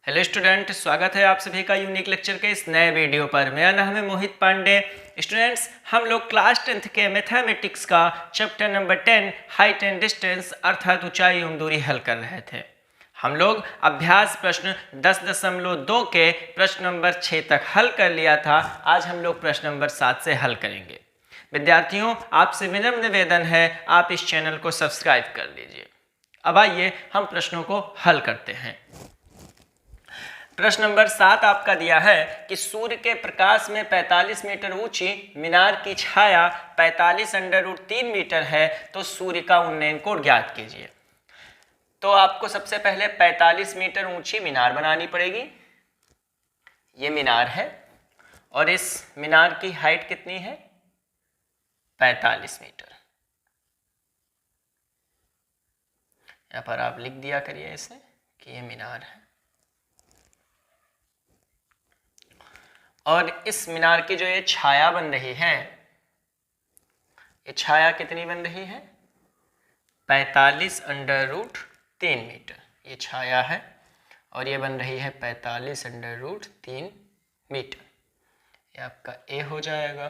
Hello student, स्वागत है आप सभी का यूनिक लेक्चर के इस नए वीडियो पर। मेरा नाम है मोहित पांडे। स्टूडेंट्स, हम लोग क्लास 10th के मैथमेटिक्स का chapter number 10 height and distance अर्थात ऊंचाई एवं दूरी हल कर रहे थे। हम लोग अभ्यास प्रश्न 10.2 के प्रश्न नंबर 6 तक हल कर लिया था। आज हम लोग प्रश्न नंबर 7 से हल करेंगे। विद्यार्थियों, आपसे विनम्र निवेदन है, आप इस चैनल को सब्सक्राइब कर लीजिए। अब आइए हम प्रश्नों को हल करते हैं। प्रश्न नंबर 7 आपका दिया है कि सूर्य के प्रकाश में 45 मीटर ऊंची मीनार की छाया 45√3 मीटर है, तो सूर्य का उन्नयन कोण ज्ञात कीजिए। तो आपको सबसे पहले 45 मीटर ऊंची मीनार बनानी पड़ेगी। ये मीनार है और इस मीनार की हाइट कितनी है? 45 मीटर। यहां पर आप लिख दिया करिए इसे कि ये मीनार है। और इस मीनार की जो ये छाया बन रही है, ये छाया कितनी बन रही है? 45√3 मीटर ये छाया है और ये बन रही है 45√3 मीटर। ये आपका ए हो जाएगा,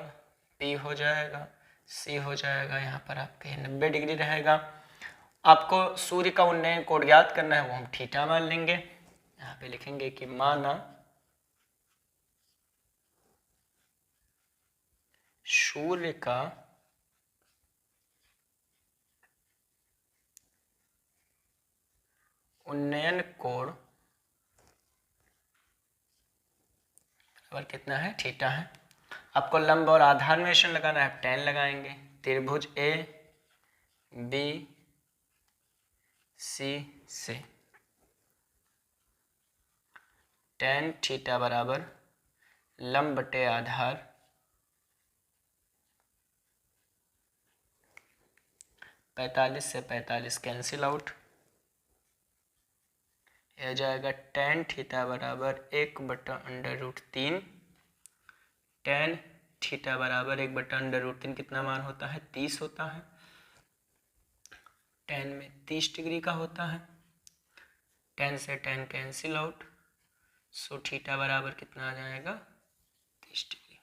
बी हो जाएगा, सी हो जाएगा। यहाँ पर आपका 90 डिग्री रहेगा। आपको सूर्य का उन्नयन कोण ज्ञात करना है, वो हम थीटा मान लेंगे। यहाँ पे लिखेंगे कि माना सूर्य का उन्नयन कोण बराबर कितना है? थीटा है। आपको लंब और आधार में निशान लगाना है, 10 लगाएंगे। त्रिभुज ए बी सी से tan थीटा बराबर लंब बटे आधार पैंतालीस से 45 कैंसिल आउट। यह जाएगा tan थीटा बराबर 1/√3। tan थीटा बराबर 1/√3 कितना मान होता है? 30 होता है। tan में 30 डिग्री का होता है। tan से tan cancel out, so theta बराबर कितना आ जाएगा? 30 डिग्री।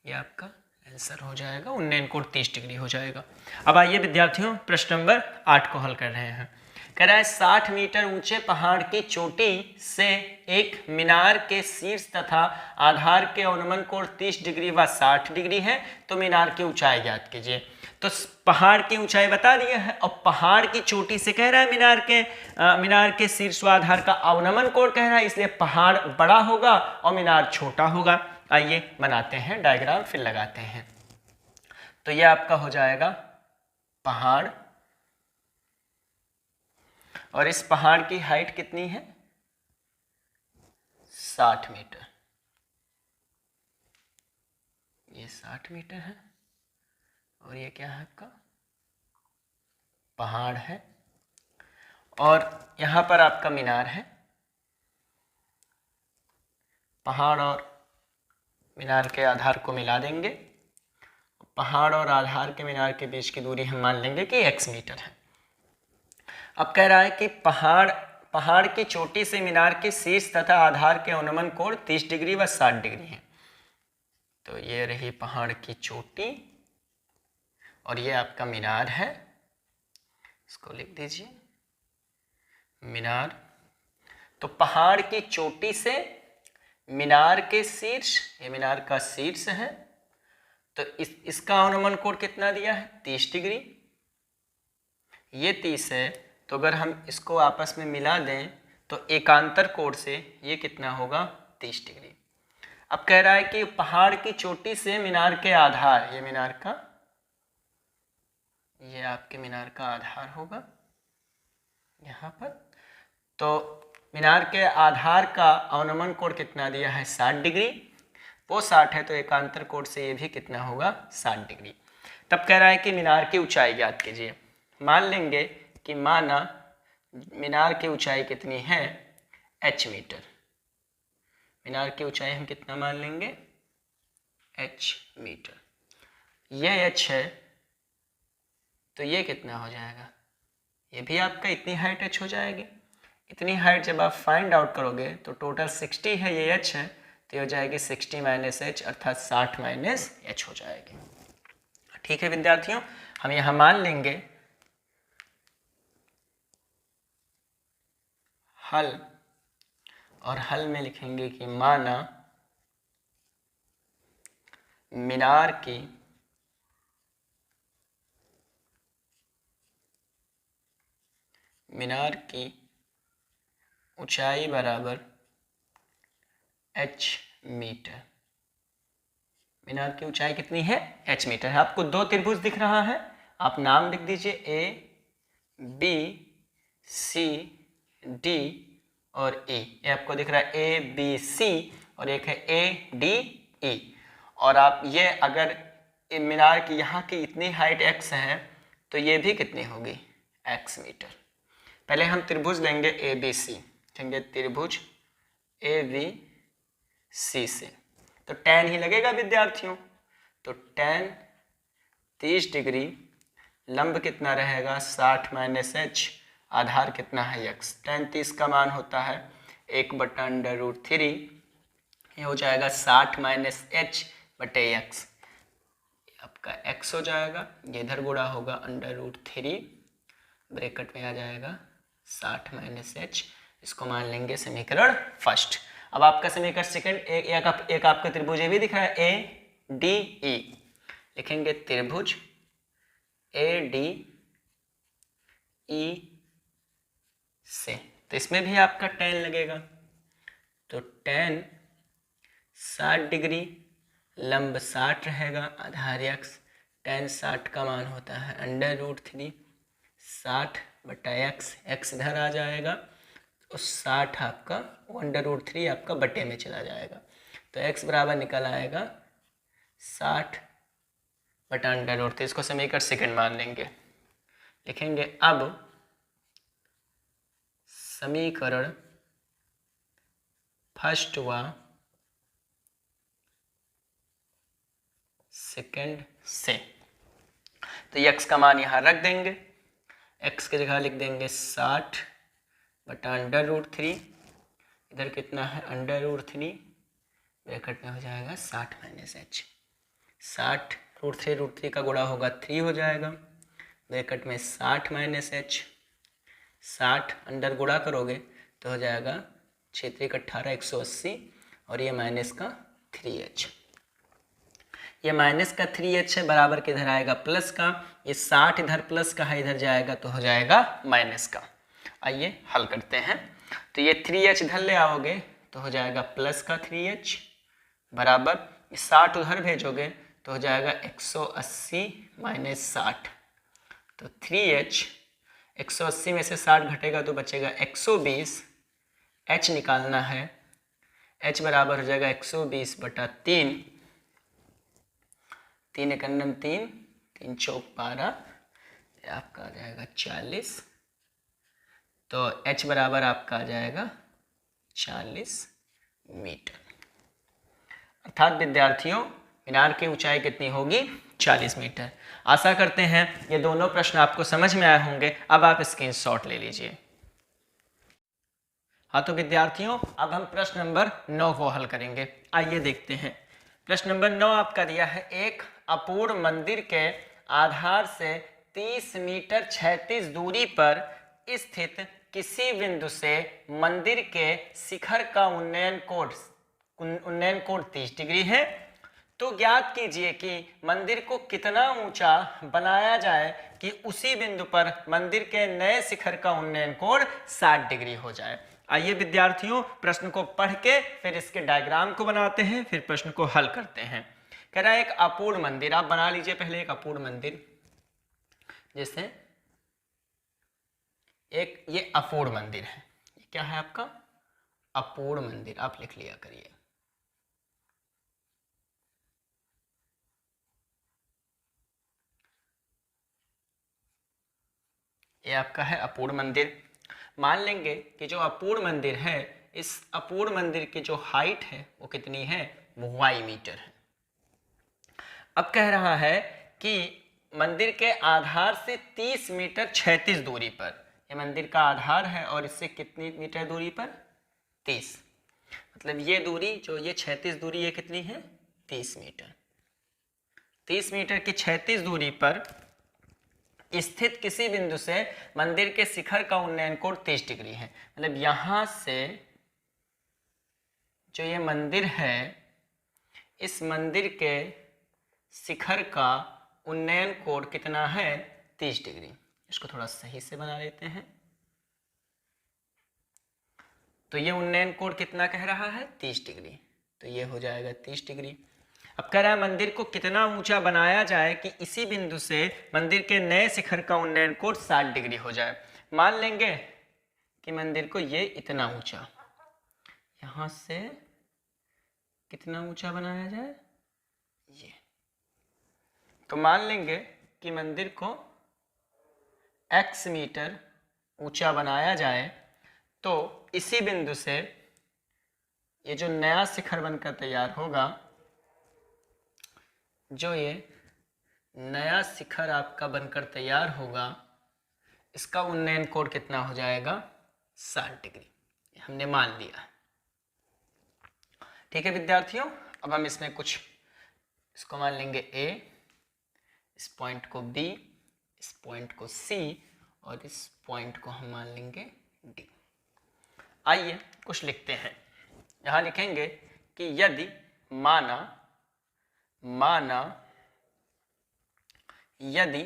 ये आपका आंसर हो जाएगा, उन्नयन कोण 30 डिग्री हो जाएगा। अब आइए विद्यार्थियों, प्रश्न नंबर 8 को हल कर रहे हैं। कह रहा है 60 मीटर ऊंचे पहाड़ की चोटी से एक मीनार के शीर्ष तथा आधार के अनुमान कोण 30 डिग्री व 60 डिग्री है, तो मीनार की ऊंचाई ज्ञात कीजिए। तो पहाड़ की ऊंचाई बता दिया है और पहाड़ की चोटी से कह रहा है मीनार के शीर्ष व आधार का अवनमन कोण कह रहा है, इसलिए पहाड़ बड़ा होगा और मीनार छोटा होगा। आइए बनाते हैं डायग्राम, फिर लगाते हैं। तो ये आपका हो जाएगा पहाड़ और इस पहाड़ की हाइट कितनी है? 60 मीटर। ये 60 मीटर है और ये क्या है? आपका पहाड़ है और यहां पर आपका मीनार है। पहाड़ और मीनार के आधार को मिला देंगे। पहाड़ और आधार के मीनार के बीच की दूरी हम मान लेंगे कि x मीटर है। अब कह रहा है कि पहाड़ की चोटी से मीनार के शीर्ष तथा आधार के अनुमान कोण 30 डिग्री व 60 डिग्री है। तो ये रही पहाड़ की चोटी और ये आपका मीनार है। इसको लिख दीजिए मीनार। तो पहाड़ की चोटी से मीनार के शीर्ष, ये मीनार का शीर्ष है, तो इसका अनुमान कोण कितना दिया है? 30 डिग्री। ये 30 है, तो अगर हम इसको आपस में मिला दें तो एकांतर कोण से ये कितना होगा? 30 डिग्री। अब कह रहा है कि पहाड़ की चोटी से मीनार के आधार, ये मीनार का, ये आपके मीनार का आधार होगा यहाँ पर। तो मीनार के आधार का अवनमन कोण कितना दिया है? 60 डिग्री। वो 60 है तो एकांतर कोण से ये भी कितना होगा? 60 डिग्री। तब कह रहा है कि मीनार की ऊंचाई ज्ञात कीजिए। मान लेंगे कि माना मीनार की ऊंचाई कितनी है? h metre. मीनार की ऊंचाई हम कितना मान लेंगे? h metre. ये h है तो ये कितना हो जाएगा? ये भी आपका इतनी हाइट h हो जाएगी। इतनी हाइट जब आप फाइंड आउट करोगे तो टोटल 60 है, ये h है, तो ये हो जाएगी 60 माइनस एच अर्थात 60 माइनस एच हो जाएगी। ठीक है विद्यार्थियों, हम यहाँ मान लेंगे हल, और हल में लिखेंगे कि माना मीनार की ऊंचाई बराबर h मीटर। मीनार की ऊंचाई कितनी है? h मीटर है। आपको दो त्रिभुज दिख रहा है, आप नाम लिख दीजिए A B C D और E। ये आपको दिख रहा है A B C और एक है A D E। और आप ये अगर मीनार की यहाँ की इतनी हाइट x है तो ये भी कितनी होगी? x metre. पहले हम त्रिभुज लेंगे ए बी सी, लेंगे त्रिभुज ए बी सी से, तो tan ही लगेगा विद्यार्थियों। तो tan 30 डिग्री, लंब कितना रहेगा? 60 माइनस एच, आधार कितना है? x। tan 30 का मान होता है 1/√3, ये हो जाएगा 60 माइनस एच बटे x, आपका x हो जाएगा। ये इधर गुणा होगा √3, ब्रैकेट में आ जाएगा 60 माइनस एच, इसको मान लेंगे समीकरण फर्स्ट। अब आपका समीकरण सेकंड, एक आपका त्रिभुज भी दिख रहा है ए डी ई, लिखेंगे त्रिभुज ए डी ई से, तो इसमें भी आपका tan लगेगा। तो tan 60 डिग्री, लंब 60 रहेगा, आधार x, tan 60 का मान होता है √3, 60 बटा x इधर आ जाएगा, तो 60 आपका √3 आपका बटे में चला जाएगा, तो x बराबर निकल आएगा 60 बटा √3। इसको समीकरण सेकंड मान लेंगे, लिखेंगे अब समीकरण फर्स्ट व सेकंड से, तो x का मान यहाँ रख देंगे, x की जगह लिख देंगे 60 बटा √3, इधर कितना है √3, ब्रैकेट में हो जाएगा 60 माइनस एच, 60 √3 का गुणा होगा 3 हो जाएगा, ब्रैकेट में 60 माइनस एच, 60 अंडर गुणा करोगे तो हो जाएगा 6 × 18 180, और ये माइनस का 3h, ये माइनस का 3h है, बराबर किधर आएगा? प्लस का। ये 60 इधर प्लस का है, इधर जाएगा तो हो जाएगा माइनस का। आइए हल करते हैं, तो ये 3h इधर ले आओगे तो हो जाएगा प्लस का 3h, बराबर 60 उधर भेजोगे तो हो जाएगा 180 माइनस 60, तो 3h, 180 में से 60 घटेगा तो बचेगा 120, h निकालना है, h बराबर हो जाएगा 120 बटा 3, 3 × 3, 3 × 12, आपका आ जाएगा 40, तो h बराबर आपका आ जाएगा 40 मीटर। अर्थात विद्यार्थियों मीनार की ऊंचाई कितनी होगी? 40 मीटर। आशा करते हैं ये दोनों प्रश्न आपको समझ में आए होंगे। अब आप स्क्रीनशॉट ले लीजिए। हाँ तो विद्यार्थियों अब हम प्रश्न नंबर 9 को हल करेंगे। आइए देखते हैं। प्रश्न नंबर 9 आपका दिया है, एक अपूर्ण मंदिर के आधार से 30 मीटर क्षैतिज दूरी पर स्थित किसी बिंदु से मंदिर के शिखर का उन्नयन कोण 30 डिग्री है, तो ज्ञात कीजिए कि मंदिर को कितना ऊंचा बनाया जाए कि उसी बिंदु पर मंदिर के नए शिखर का उन्नयन कोण 60 डिग्री हो जाए। आइए विद्यार्थियों प्रश्न को पढ़ के फिर इसके डायग्राम को बनाते हैं, फिर प्रश्न को हल करते हैं। कह रहा है एक अपूर्ण मंदिर, आप बना लीजिए पहले एक अपूर्ण मंदिर, जैसे एक ये अपूर्ण मंदिर है, ये क्या है आपका? अपूर्ण मंदिर, आप लिख लिया करिए। ये आपका है अपूर्ण मंदिर। मान लेंगे कि जो अपूर्ण मंदिर है, इस अपूर्ण मंदिर की जो हाइट है वो कितनी है? वो y मीटर है। अब कह रहा है कि मंदिर के आधार से 30 मीटर क्षैतिज दूरी पर, ये मंदिर का आधार है और इससे कितनी मीटर दूरी पर? 30। मतलब ये दूरी जो ये 36 दूरी ये कितनी है? 30 मीटर। 30 मीटर की 36 दूरी पर स्थित किसी बिंदु से मंदिर के शिखर का उन्नयन कोण 30 डिग्री है। मतलब यहां से जो ये मंदिर है, इस मंदिर के शिखर का उन्नयन कोण कितना है? 30 डिग्री। इसको थोड़ा सही से बना लेते हैं। तो ये उन्नयन कोण कितना कह रहा है? 30 डिग्री। तो ये हो जाएगा 30 डिग्री। अब कह रहा है मंदिर को कितना ऊंचा बनाया जाए कि इसी बिंदु से मंदिर के नए शिखर का उन्नयन कोण 60 डिग्री हो जाए। मान लेंगे कि मंदिर को ये इतना ऊंचा, यहां से कितना ऊंचा बनाया जाए? ये। तो मान लेंगे कि मंदिर को x मीटर ऊंचा बनाया जाए, तो इसी बिंदु से ये जो नया शिखर बनकर तैयार होगा, जो ये नया शिखर आपका बनकर तैयार होगा, इसका उन्नयन कोण कितना हो जाएगा? 60 डिग्री। हमने मान लिया। ठीक है विद्यार्थियों, अब हम इसमें कुछ, इसको मान लेंगे A, इस पॉइंट को B, इस पॉइंट को C और इस पॉइंट को हम मान लेंगे D। आइए कुछ लिखते हैं। यहां लिखेंगे कि यदि माना यदि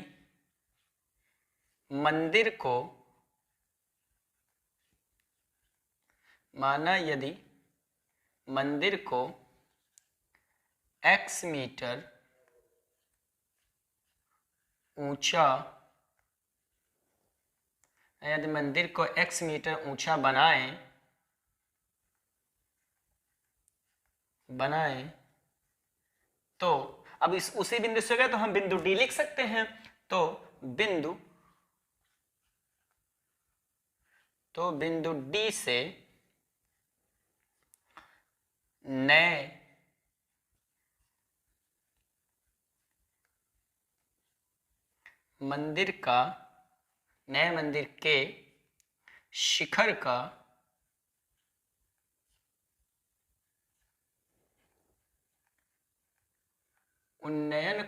मंदिर को x मीटर ऊंचा, यदि मंदिर को x मीटर ऊंचा बनाए तो अब इस उसी बिंदु से गए तो हम बिंदु D लिख सकते हैं। तो बिंदु D से नए मंदिर के शिखर का उन्नयन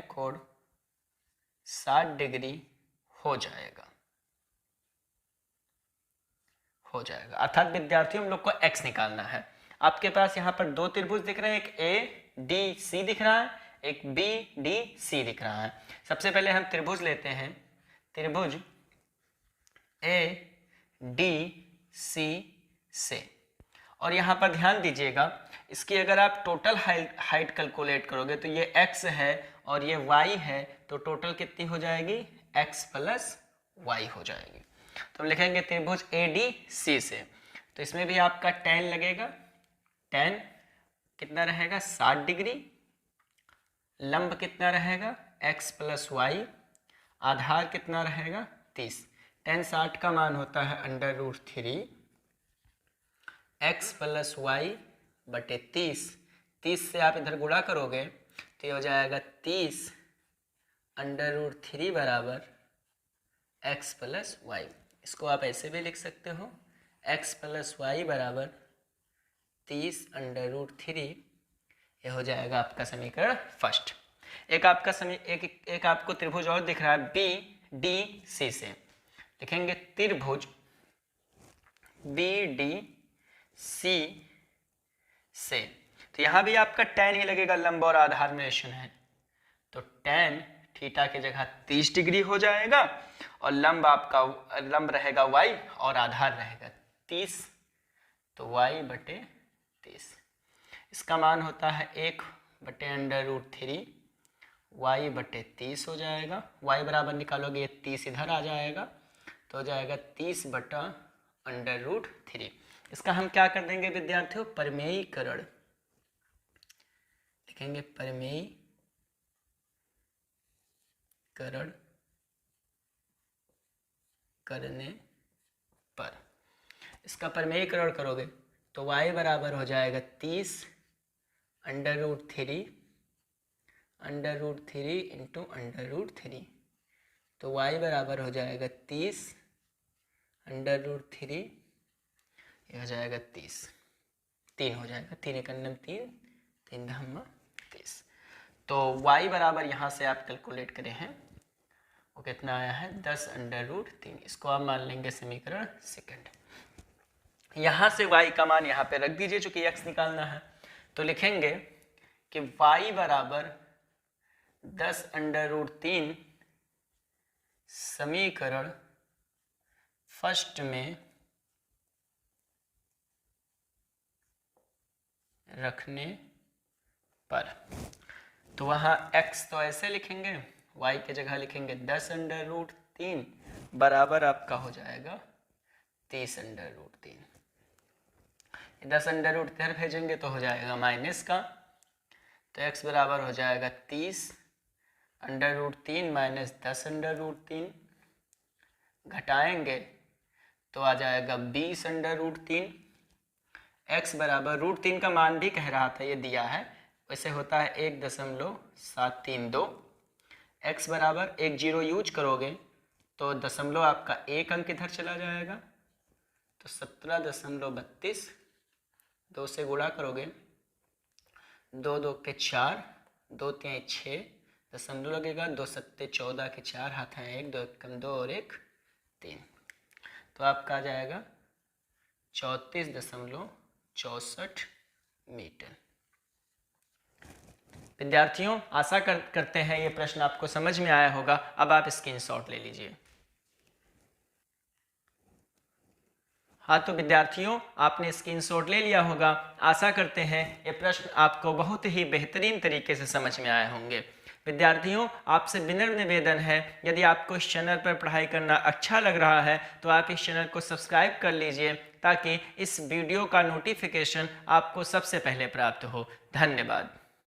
कोण 60 डिग्री हो जाएगा। अर्थात विद्यार्थियों हम लोग को x निकालना है। आपके पास यहाँ पर दो त्रिभुज दिख रहे हैं, एक ADC दिख रहा है, एक BDC दिख रहा है। सबसे पहले हम त्रिभुज लेते हैं, त्रिभुज ADC से। और यहाँ पर ध्यान दीजिएगा, इसकी अगर आप टोटल हाइट कैलकुलेट करोगे तो ये x है और ये y है, तो टोटल कितनी हो जाएगी? x प्लस y हो जाएगी। तो हम लिखेंगे त्रिभुज ADC से। तो इसमें भी आपका tan लगेगा, tan कितना रहेगा? 60 डिग्री। लंब कितना रहेगा? x plus y। आधार कितना रहेगा? 30। tan 60 का मान होता है √3 x प्लस वाई बटे 30। 30 से आप इधर गुणा करोगे तो ये हो जाएगा 30 √3 बराबर x प्लस वाई। इसको आप ऐसे भी लिख सकते हो, x प्लस वाई बराबर 30 √3। ये हो जाएगा आपका समीकरण फर्स्ट। एक आपको त्रिभुज और दिख रहा है BDC से। लिखेंगे त्रिभुज BDC से। तो यहां भी आपका tan ही लगेगा, लंब और आधार में रेशन है, तो tan थीटा की जगह 30 डिग्री हो जाएगा और लंब रहेगा y और आधार रहेगा 30, तो y बटे 30। इसका मान होता है 1 बटे √3 y बटे 30 हो जाएगा। y बराबर निकालोगे, ये 30 इधर आ जाएगा, तो हो जाएगा 30 बटा √3। इसका हम क्या कर देंगे विद्यार्थियों? परिमेयीकरण। लिखेंगे परिमेयीकरण करने पर, इसका परिमेयीकरण करोगे तो y बराबर हो जाएगा 30 √3 √3 इंटू √3, तो y बराबर हो जाएगा 30 √3, ये हो जाएगा 30, 3 हो जाएगा, 3 × 3, 3 × 30। तो y बराबर यहाँ से आप कैलकुलेट करे हैं वो कितना आया है 10 √3। इसको आप मान लेंगे समीकरण सेकंड। यहाँ से y का मान यहाँ पे रख दीजिए, चूंकि x निकालना है, तो लिखेंगे कि y बराबर 10 √3 समीकरण फर्स्ट में रखने पर, तो वहाँ x तो ऐसे लिखेंगे, y की जगह लिखेंगे 10 √3 बराबर आपका हो जाएगा 30 √3। 10 √ इधर भेजेंगे तो हो जाएगा माइनस का, तो x बराबर हो जाएगा 30 √3 माइनस 10 √3, घटाएंगे तो आ जाएगा 20 √3। x बराबर √3 का मान भी कह रहा था, ये दिया है, वैसे होता है 1.732। x बराबर 1 0 यूज करोगे तो दशमलव आपका एक अंक इधर चला जाएगा, तो 17.32, 2 से गुणा करोगे, 2 2 के 4, 2 3 6, दशमलव लगेगा, 2 7 14 के 4, हाथ हैं 1, 2 कम 2 और 1 3, तो आपका आ जाएगा 34.64 मीटर। विद्यार्थियों, आशा करते हैं ये प्रश्न आपको समझ में आया होगा। अब आप स्क्रीनशॉट ले लीजिए। हाँ, तो विद्यार्थियों आपने स्क्रीनशॉट ले लिया होगा। आशा करते हैं ये प्रश्न आपको बहुत ही बेहतरीन तरीके से समझ में आए होंगे। विद्यार्थियों, आपसे विनम्र निवेदन है, यदि आपको इस चैनल पर पढ़ाई करना अच्छा लग रहा है तो आप इस चैनल को सब्सक्राइब कर लीजिए, ताकि इस वीडियो का नोटिफिकेशन आपको सबसे पहले प्राप्त हो। धन्यवाद।